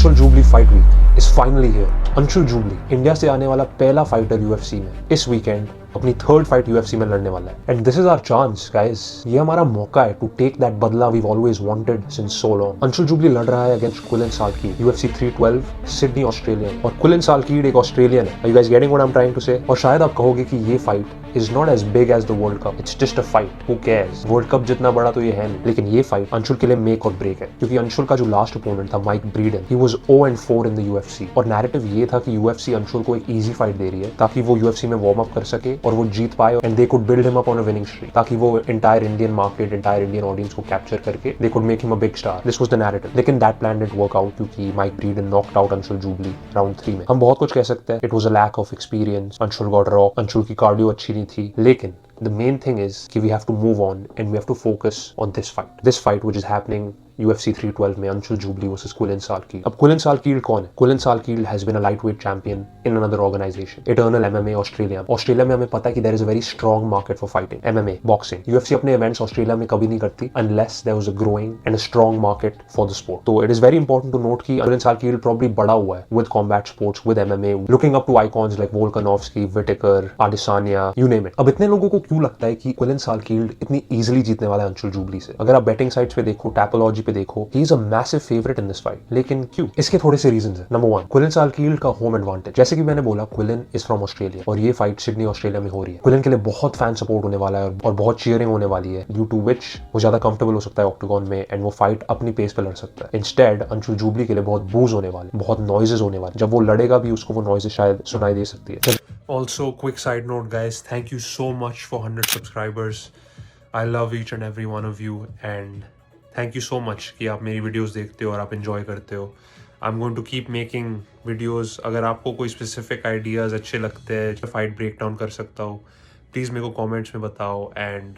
Anshul Jubli fight week is finally here. Anshul Jubli India से आने वाला पहला फाइटर यूएफसी में इस वीकेंड अपनी थर्ड फाइट यूएफसी में लड़ने वाला है and this is our chance guys. ये हमारा मौका है to take that badla we always wanted since so long. Anshul Jubli लड़ रहा है against Quillan Salkilld UFC 312 Sydney Australia. और कुलिन सालकीड एक ऑस्ट्रेलियन है। You guys getting what I am trying to say? और शायद आप कहोगे कि ये fight is not as big as the World Cup. It's just a fight. Who cares? World Cup जितना बड़ा तो ये है नहीं, लेकिन ये फाइट अंशुल के लिए मेक और ब्रेक है क्योंकि अंशुल का जो लास्ट ओपोनेंट था Mike Breeden, he was 0-4 in the UFC और नैरेटिव ये था कि UFC अंशुल को एक इजी फाइट दे रही है ताकि वो UFC में वार्म अप कर सके और वो जीत पाए and they could build him up on a winning streak ताकि वो entire Indian market, entire Indian audience को कैप्चर करके they could make him a big star. This was the narrative. लेकिन that plan didn't work out क्योंकि Mike Breeden knocked out Anshul Jubli round 3 में। हम बहुत कुछ कह सकते हैं, it was a lack of experience, Anshul got rock, Anshul की कार्डियो अच्छी नहीं थी, लेकिन the main thing is that we have to move on and we have to focus on this fight. This fight which is happening UFC 312 में Anshul Jubli versus Quillan Salkilld. अब Quillan Salkilld कौन है? Quillan Salkilld has been a lightweight champion in another organisation, Eternal MMA Australia. Australia में हमें पता है कि there is a very strong market for fighting, MMA, boxing. UFC अपने इवेंट्स ऑस्ट्रेलिया में कभी नहीं करती unless there was a growing and a strong market for the sport. तो it is very important to note कि Quillan Salkilld probably बड़ा हुआ है with combat sports, with MMA, looking up to icons like Volkanovski, Whittaker, Adesanya, you name it. अब इतने लोगों को क्यों लगता है कि कुलिन सालकीड इतनी इजीली जीतने वाला है अंशुल जूबली से? अगर आप बेटिंग साइट्स पे देखो, टैपोलॉजी पे देखो, he is a massive favourite in this fight. लेकिन क्यों? इसके थोड़े से रीजंस हैं। नंबर 1, कुलिन सालकीड का होम एडवांटेज। जैसे कि मैंने बोला, कुलिन इज फ्रॉम ऑस्ट्रेलिया और ये फाइट सिडनी ऑस्ट्रेलिया में हो रही है। कुलिन के लिए बहुत फैन सपोर्ट होने वाला है और बहुत चीयरिंग होने वाली है, ड्यू टू विच वो ज्यादा कंफर्टेबल हो सकता है ऑक्टागन में एंड वो फाइट अपनी पेस पे लड़ सकता है। इंस्टेड अंशुल जूबली के लिए बहुत बूज होने वाले, बहुत नॉइजेस होने वाले। जब वो लड़ेगा भी उसको वो नॉइजेस शायद सुनाई दे सकती है। Also, quick side note, guys, thank you so much for 100 subscribers. I love each and every one of you, and thank you so much कि आप मेरी वीडियोस देखते हो और आप enjoy करते हो. I'm going to keep making videos. अगर आपको कोई specific ideas अच्छे लगते हैं जो फाइट ब्रेक डाउन कर सकता हूँ, प्लीज़ मेरे को कमेंट्स में बताओ, and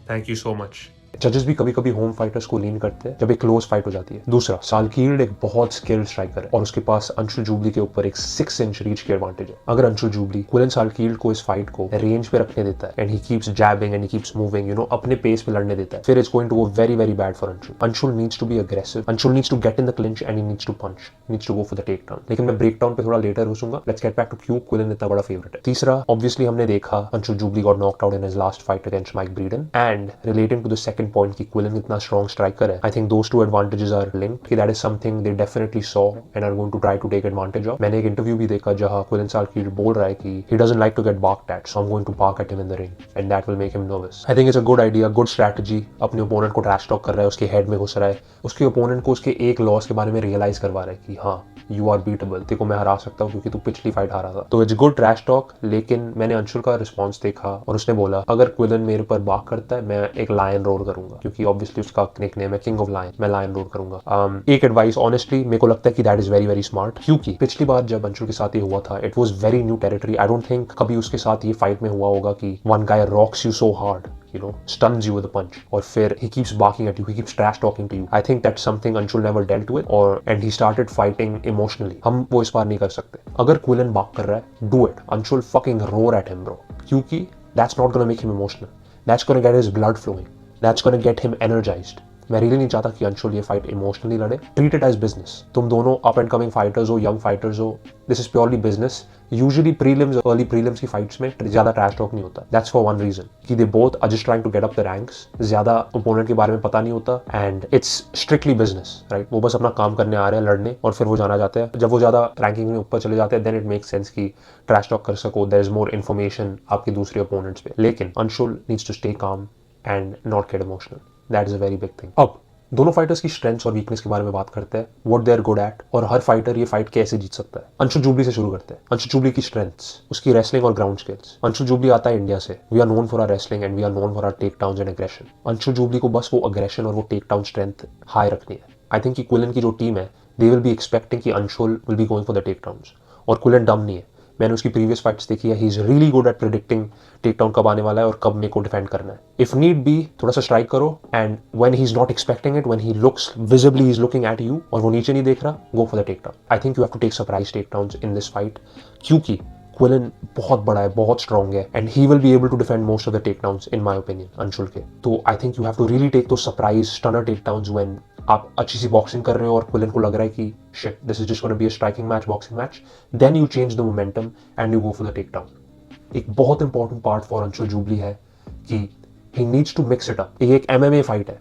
thank you so much. जजेस भी कभी कभी होम फाइटर्स को लीन करते हैं जब एक क्लोज फाइट हो जाती है। दूसरा, सालकीड एक बहुत स्किल्ड स्ट्राइकर है और उसके पास अंशुल जूबली के ऊपर एक 6 इंच रीच की एडवांटेज है। अगर अंशुल जूबली कुलिन सालकीड को इस फाइट को रेंज पे रखने देता है and he keeps jabbing and he keeps moving, you know, अपने पेस पे लड़ने देता है, फिर it's going to go very very bad for Anshul. Anshul needs to be aggressive, Anshul needs to get in the clinch and he needs to punch, needs to go for the take down. लेकिन मैं break down पे थोड़ा later घुसूंगा. Let's get back to क्यों Quillan इतना बड़ा favourite है. तीसरा, ऑब्वियसली हमने देखा Anshul Jubli got knocked out in his last fight against Mike Breeden, and relating to the second point कि कुलिन इतना स्ट्रॉन्ग स्ट्राइकर है, I think those two advantages are linked. That is something they definitely saw and are going to try to take advantage of. मैंने एक interview भी देखा जहां कुलिन सालकीड बोल रहा है कि he doesn't like to get barked at, so I am going to bark at him in the ring and that will make him nervous. I think it's a good idea, good strategy. अपने opponent को trash talk कर रहा है, उसके head में घुस रहा है, उसके ओपोनेंट को उसके एक लॉस के बारे में रियलाइज करवा रहा है कि हाँ, यू आर बीटेबल, तेरे को मैं हरा सकता हूँ क्योंकि तू पिछली फाइट हारा था. तो इट्स गुड ट्रैश टॉक. लेकिन मैंने अंशुल का रिस्पॉन्स देखा और उसने बोला अगर कुलिन मेरे पर बार्क करता है मैं एक लायन रोर करूंगा, क्योंकि ऑब्वियसली उसका निकनेम है किंग ऑफ लायन. मैं लायन रोर करूंगा. एक एडवाइस, ऑनेस्टली मेरे को लगता है कि that is very very smart, क्योंकि पिछली बार जब अंशुल के साथ ये हुआ था it was very new territory. I don't think कभी उसके साथ ये फाइट में हुआ होगा कि one guy rocks you so hard, you know, stuns you with a punch, और फिर he keeps barking at you, he keeps trash talking to you. I think that's something Anshul never dealt with, and he started fighting emotionally. हम वो इस बार नहीं कर सकते. अगर कुलिन bark कर रहा है, do it. Anshul fucking roar at him, bro. क्योंकि that's not gonna make him emotional. That's gonna get his blood flowing. That's gonna get him energized. मैं रियली नहीं चाहता कि अंशुल ये फाइट इमोशनली लड़े. Treat it as business. तुम दोनों up and coming fighters हो, यंग फाइटर्स हो, this is purely business. Usually prelims, early prelims की फाइट्स में ज्यादा ट्रैश टॉक नहीं होता. दैट्स फॉर वन रीजन कि they both are just trying to get up the ranks. ज्यादा opponent के बारे में पता नहीं होता and it's strictly business, right. वो बस अपना काम करने आ रहे हैं, लड़ने, और फिर वो जाना चाहते हैं. जब वो ज्यादा रैंकिंग में ऊपर चले जाते हैं देन इट मेक्स सेंस कि ट्रैश टॉक कर सको, देयर इज मोर इन्फॉर्मेशन आपके दूसरे ओपोनेंट्स पे. लेकिन Anshul needs to stay calm and not get emotional. That is a very big thing. अब दोनों फाइटर्स की स्ट्रेंथ्स और वीकनेस के बारे में बात करते हैं, what they are good at, और हर फाइटर ये फाइट कैसे जीत सकता है. अंशुल जूबली से शुरू करते हैं. अंशुल जूबली की स्ट्रेंथ्स, उसकी रेसलिंग और ग्राउंड स्किल्स. अंशुल जूबली आता है इंडिया से. We are known for our wrestling and we are known for our take downs and aggression. Anshul Jubli को बस वो अग्रेशन और वो टेक डाउन स्ट्रेंथ हाई रखनी है. आई थिंक कि कुलिन की जो टीम है दे विल बी एक्सपेक्टिंग कि Anshul will be going for the take downs, और कुलिन डम नहीं है. मैंने उसकी प्रीवियस फाइट्स देखी है. He is really good at predicting take down कब आने वाला है और कब मेरे को डिफेंड करना है. इफ नीड बी थोड़ा सा स्ट्राइक करो and when he is not expecting it, when he looks visibly he is looking at you और वो नीचे नहीं देख रहा, go for the take down. I think you have to take surprise take downs in this fight, क्योंकि Quillan बहुत बड़ा है, बहुत स्ट्रॉन्ग है, and he will be able to defend most of the take downs in my opinion Anshul के. तो आई think you have to really take two surprise stunner takedowns when आप अच्छी सी बॉक्सिंग कर रहे हो और क्विलन को लग रहा है कि shit this is just gonna be a striking match, boxing match, then you change the momentum and you go for the take down. एक बहुत important part for Anshul Jubli है कि he needs to mix it up. ये एक MMA fight है,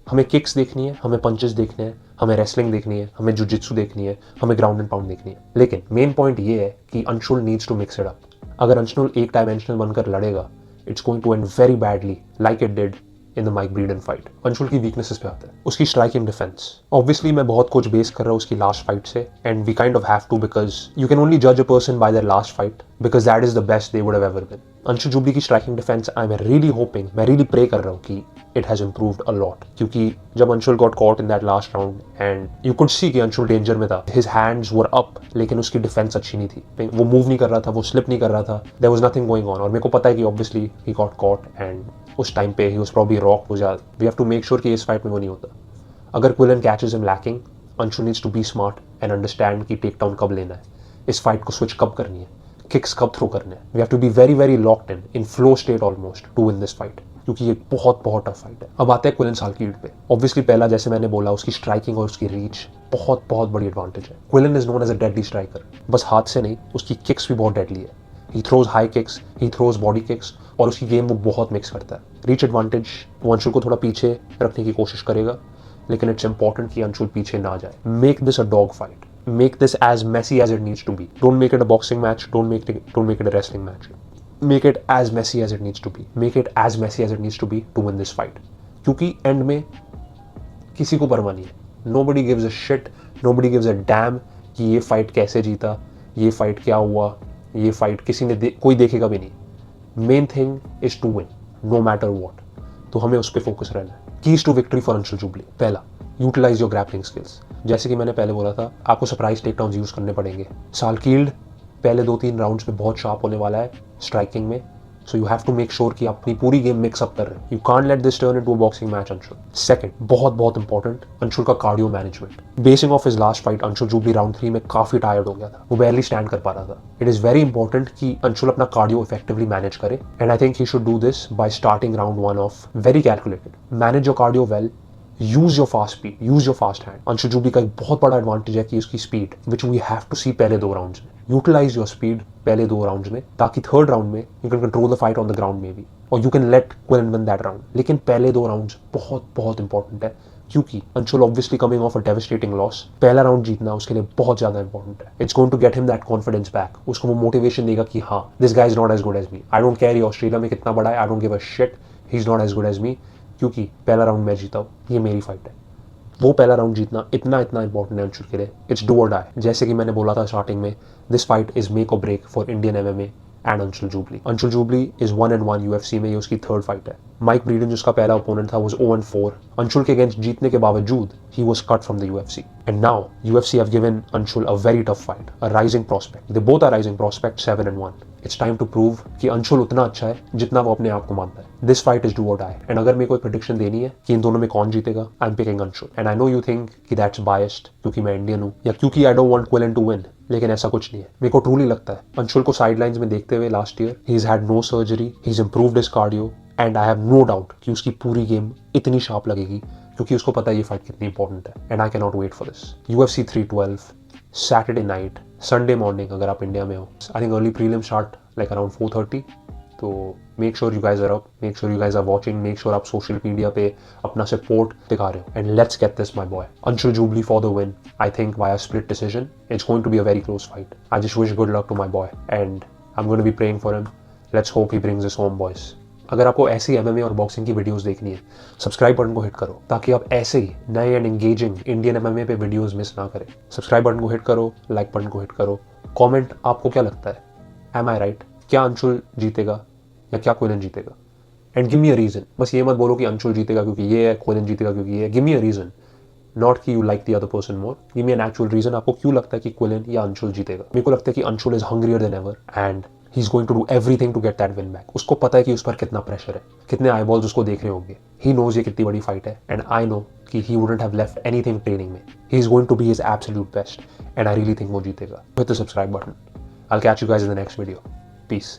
हमें kicks देखनी है, हमें पंचेस देखने हैं, हमें रेसलिंग देखनी है, हमें जुजित्सु देखनी है, हमें ग्राउंड एंड पाउंड देखनी है। लेकिन मेन पॉइंट ये है कि Anshul needs to mix it up. अगर अंशुल एक डायमेंशनल बनकर लड़ेगा, it's going to end very badly like it did in the Mike Breeden fight. Anshul की वीकनेसेस पे आता है, उसकी स्ट्राइकिंग डिफेंस। ऑब्वियसली मैं बहुत कुछ बेस कर रहा हूँ उसकी लास्ट फाइट से, and we kind of have to, because you can only जज a person by their last fight, because that is the best they would have ever been. Anshul Jubli की striking defence, I am really hoping, मैं really pray कर रहा हूँ कि it has improved a lot, क्योंकि जब Anshul got caught in that last round and you could see कि Anshul danger में था, his hands were up, लेकिन उसकी डिफेंस अच्छी नहीं थी, वो मूव नहीं कर रहा था, वो स्लिप नहीं कर रहा था, there was nothing going on। और मेरे को पता है कि obviously he got caught and उस टाइम पे he was probably rocked हो जा, we have to make sure कि इस फाइट में वो नहीं होता। अगर क्विलन catches him lacking, Anshul needs to be smart and understand कि टेक डाउन कब लेना है, इस फाइट को स्विच कब करनी है, किक्स कब थ्रो करने हैं। We have to be very very locked in flow state almost to win this fight, क्योंकि ये बहुत बहुत टफ फाइट है। अब आते हैं क्विलन सालकील्ड पे। ऑब्वियसली पहला, जैसे मैंने बोला, उसकी स्ट्राइकिंग और उसकी रीच बहुत बहुत बड़ी एडवांटेज है। Quillan is known as a deadly striker, बस हाथ से नहीं, उसकी किक्स भी बहुत डेडली है। He throws high kicks, he throws body kicks, और उसकी गेम वो बहुत मिक्स करता है। रीच एडवांटेज, वो अंशुल को थोड़ा पीछे रखने की कोशिश करेगा, लेकिन इट्स इंपॉर्टेंट कि अंशुल पीछे ना जाए। Make this a dog fight, make this as messy as it needs to be. Don't make it a boxing match, don't make it a wrestling match. Make it as messy as it needs to be. Make it as messy as it needs to be to win this fight. क्योंकि and में किसी को परवाह नहीं है। Nobody gives a shit, nobody gives a damn कि ये fight कैसे जीता, ये फाइट क्या हुआ, ये फाइट किसी ने कोई देखेगा भी नहीं। Main thing is to win no matter what, तो हमें उस पर फोकस रहना है। Keys to victory for Anshul Jubli, पहला, यूटिलाइज योर ग्रैपलिंग स्किल्स। जैसे कि मैंने पहले बोला था, आपको सरप्राइज टेक डाउन्स यूज करने पड़ेंगे। सालकील्ड पहले 2-3 राउंड्स में बहुत शार्प होने वाला है स्ट्राइकिंग में, so you have to make sure कि आप अपनी पूरी गेम मिक्सअप कर रहे हैं। You can't let this turn into a boxing match Anshul. Second, बहुत बहुत इंपॉर्टेंट, अंशुल का cardio management. Basing off his last fight, Anshul Jubli round 3 में काफी टायर्ड हो गया था, वो बैरली स्टैंड कर पा रहा था। इट इज वेरी इंपॉर्टेंट कि अंशुल अपना कार्डियो इफेक्टिवली मैनेज करे, and I think he should do this by starting round 1 off very calculated. Manage your cardio well, use your fast speed, use your fast hand. Anshul Jubli का एक बहुत बड़ा advantage है कि उसकी speed, which we have to see पहले 2 rounds में। Utilise your speed पहले 2 राउंड्स में, ताकि थर्ड राउंड में you can control the fight on the ground में भी, और you can let Quillan win that round. लेकिन पहले 2 राउंड्स बहुत बहुत इंपॉर्टेंट है, क्योंकि Anshul obviously coming off a devastating loss, पहला राउंड जीतना उसके लिए बहुत ज्यादा इंपॉर्टेंट है। It's going to get him that confidence back, उसको वो मोटिवेशन देगा कि हाँ, this guy is not as good as me. I don't care ये ऑस्ट्रेलिया में कितना बड़ा है, I don't give a shit, he is not as good as me, क्योंकि पहला राउंड मैं जीता हूँ, ये मेरी फाइट है। वो पहला राउंड जीतना इतना इंपॉर्टेंट है अंशुल के लिए। इट्स डू और डाई। जैसे कि मैंने बोला था स्टार्टिंग में, दिस फाइट इज मेक और break for Indian MMA and Anshul Jubli. Anshul Jubli is 1-1 UFC में, ये उसकी 3rd फाइट है। माइक ब्रीडन जिसका पहला ओपोनेंट था was 0-4। अंशुल के अगेंस्ट जीतने के बावजूद he was cut from the UFC, and now UFC have given Anshul a very tough fight, a rising prospect. They both are rising prospects, 7-1. It's time to prove कि अंशुल उतना अच्छा है जितना वो अपने आप को मानता है। This fight is do or die. And अगर मेरे को एक प्रेडिक्शन देनी है कि इन दोनों में कौन जीतेगा, I'm picking Anshul. And I know you think कि that's biased क्योंकि मैं इंडियन हूँ, या क्योंकि I don't want Quillen to win, लेकिन ऐसा कुछ नहीं है। मेरे को ट्रूली लगता है अंशुल को साइडलाइंस में देखते हुए last year, he's had no surgery, he's improved his cardio, and I have no doubt कि उसकी पूरी गेम इतनी शार्प लगेगी, क्योंकि उसको पता है ये फाइट कितनी इंपॉर्टेंट है। And I can not wait for this. UFC 312 Saturday night, Sunday morning अगर आप इंडिया में हो। I think early prelim start like around 4:30, तो make sure you guys are up, make sure you guys are watching, make sure आप social media पे अपना support दिखा रहे हो, and let's get this my boy Anshul Jubli for the win. I think via split decision, it's going to be a very close fight. I just wish good luck to my boy and I am going to be praying for him. Let's hope he brings this home boys. अगर आपको ऐसी MMA और boxing की videos देखनी है, subscribe button को hit करो, ताकि आप ऐसे ही नए एंड एंगेजिंग इंडियन MMA पे वीडियोस मिस ना करें। सब्सक्राइब बटन को हिट करो, लाइक बटन को हिट करो, कमेंट आपको क्या लगता है, एम आई राइट, क्या अंशुल जीतेगा या क्या क्विलन जीतेगा, and give me a reason. बस ये मत बोलो कि अंशुल जीतेगा क्योंकि ये है, क्विलन जीतेगा क्योंकि ये है। Give me a reason, not कि you like the other person more. Give me an actual reason, आपको क्यों लगता है कि क्विलन या अंशुल जीतेगा। मेरे को लगता है कि Anshul is hungrier than ever and he is going to do everything to get that win back. उसको पता है कि उस पर कितना प्रेशर है, कितने आईबॉल्स उसको देख रहे होंगे। ही नोज ये कितनी बड़ी फाइट है, एंड आई नो कि he wouldn't have left anything training में। He is going to be his absolute best, and I really think वो जीतेगा। Hit the subscribe button. I will catch you guys in the next video. Piece.